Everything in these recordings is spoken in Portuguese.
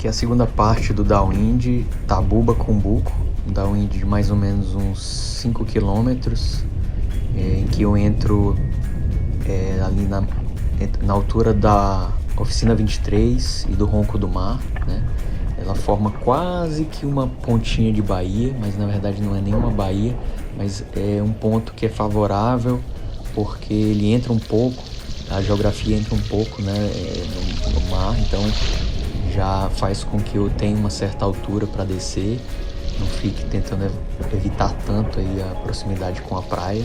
aqui é a segunda parte do downwind Tabuba Cumbuco, um downwind de mais ou menos uns 5 km, em que eu entro ali na altura da Oficina 23 e do Ronco do Mar, né? Ela forma quase que uma pontinha de baía, mas na verdade não é nenhuma baía, mas é um ponto que é favorável porque ele entra um pouco, a geografia entra um pouco, né, no mar, então já faz com que eu tenha uma certa altura para descer, não fique tentando evitar tanto aí a proximidade com a praia,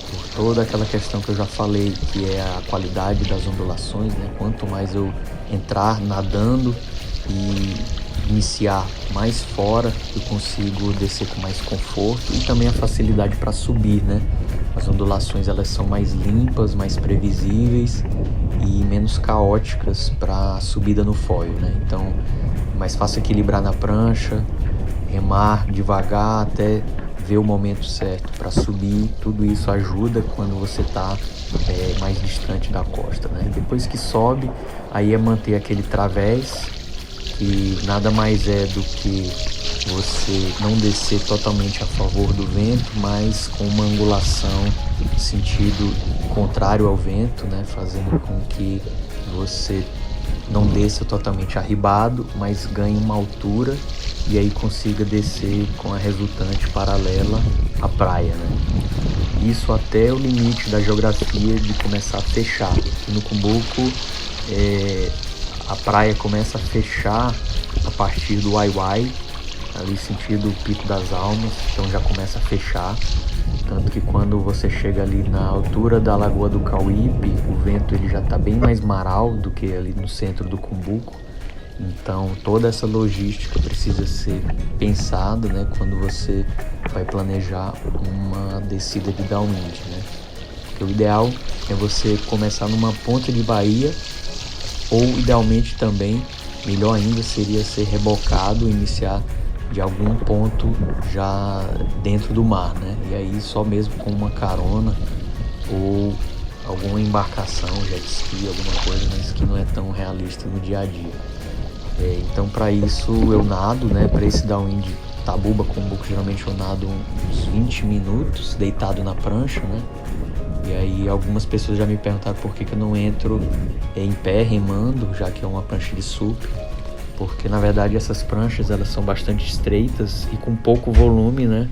por toda aquela questão que eu já falei, que é a qualidade das ondulações, né? Quanto mais eu entrar nadando e iniciar mais fora, eu consigo descer com mais conforto e também a facilidade para subir, né? As ondulações elas são mais limpas, mais previsíveis e menos caóticas para a subida no foil, né? Então é mais fácil equilibrar na prancha, remar devagar até ver o momento certo para subir. Tudo isso ajuda quando você está mais distante da costa, né? Depois que sobe, aí é manter aquele través, que nada mais é do que você não descer totalmente a favor do vento, mas com uma angulação no sentido contrário ao vento, né? Fazendo com que você não desça totalmente arribado, mas ganhe uma altura e aí consiga descer com a resultante paralela à praia, né? Isso até o limite da geografia de começar a fechar. Aqui no Cumbuco, a praia começa a fechar a partir do Waiwai, ali sentido Pico das Almas, então já começa a fechar. Tanto que quando você chega ali na altura da Lagoa do Cauípe, o vento ele já está bem mais maral do que ali no centro do Cumbuco. Então toda essa logística precisa ser pensada, né, quando você vai planejar uma descida de downwind, né? Porque o ideal é você começar numa ponta de baía, ou idealmente também, melhor ainda, seria ser rebocado, iniciar de algum ponto já dentro do mar, né? E aí só mesmo com uma carona ou alguma embarcação, jet ski, alguma coisa, mas que não é tão realista no dia a dia. Então para isso eu nado, né? Para esse downwind Tabuba Cumbuco, geralmente eu nado uns 20 minutos deitado na prancha, né? E aí algumas pessoas já me perguntaram por que eu não entro em pé remando, já que é uma prancha de SUP, porque na verdade essas pranchas elas são bastante estreitas e com pouco volume, né?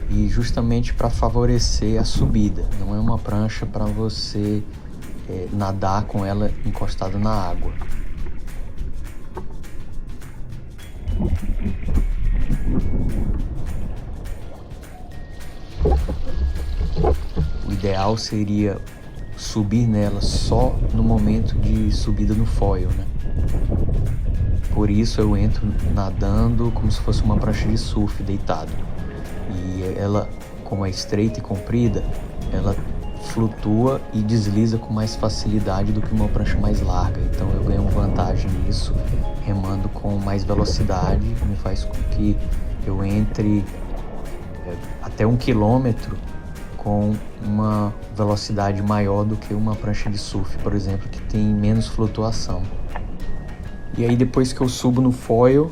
E justamente para favorecer a subida, não é uma prancha para você nadar com ela encostada na água. O ideal seria subir nela só no momento de subida no foil, né? Por isso eu entro nadando como se fosse uma prancha de surf, deitado. E ela, como é estreita e comprida, ela flutua e desliza com mais facilidade do que uma prancha mais larga. Então eu ganho vantagem nisso, remando com mais velocidade, me faz com que eu entre até 1 quilômetro com uma velocidade maior do que uma prancha de surf, por exemplo, que tem menos flutuação. E aí depois que eu subo no foil,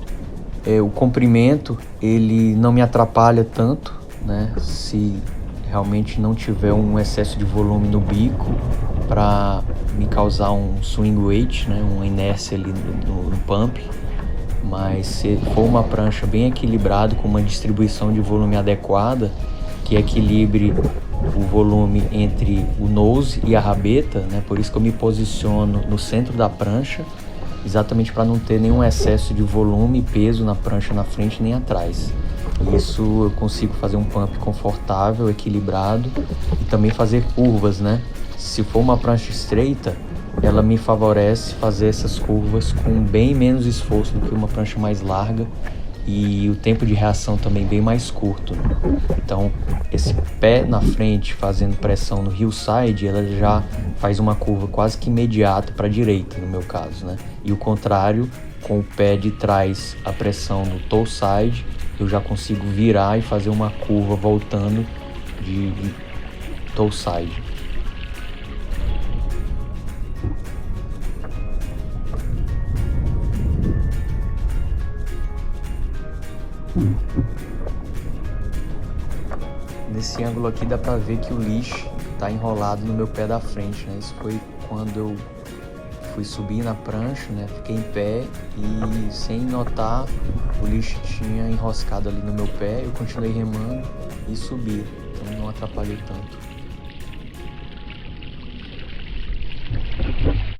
o comprimento ele não me atrapalha tanto, né? Se realmente não tiver um excesso de volume no bico para me causar um swing weight, né? Uma inércia ali no pump. Mas se for uma prancha bem equilibrada, com uma distribuição de volume adequada, que equilibre o volume entre o nose e a rabeta, né? Por isso que eu me posiciono no centro da prancha, exatamente para não ter nenhum excesso de volume e peso na prancha na frente nem atrás. Isso eu consigo fazer um pump confortável, equilibrado e também fazer curvas, né? Se for uma prancha estreita, ela me favorece fazer essas curvas com bem menos esforço do que uma prancha mais larga e o tempo de reação também bem mais curto, né? Então, esse pé na frente fazendo pressão no hillside, ela já faz uma curva quase que imediata para a direita, no meu caso, né? E o contrário, com o pé de trás a pressão no toe side, eu já consigo virar e fazer uma curva voltando de toe side. Nesse ângulo aqui dá pra ver que o lixo tá enrolado no meu pé da frente, né? Isso foi quando eu fui subir na prancha, né? Fiquei em pé e sem notar o lixo tinha enroscado ali no meu pé. Eu continuei remando e subi, então não atrapalhei tanto.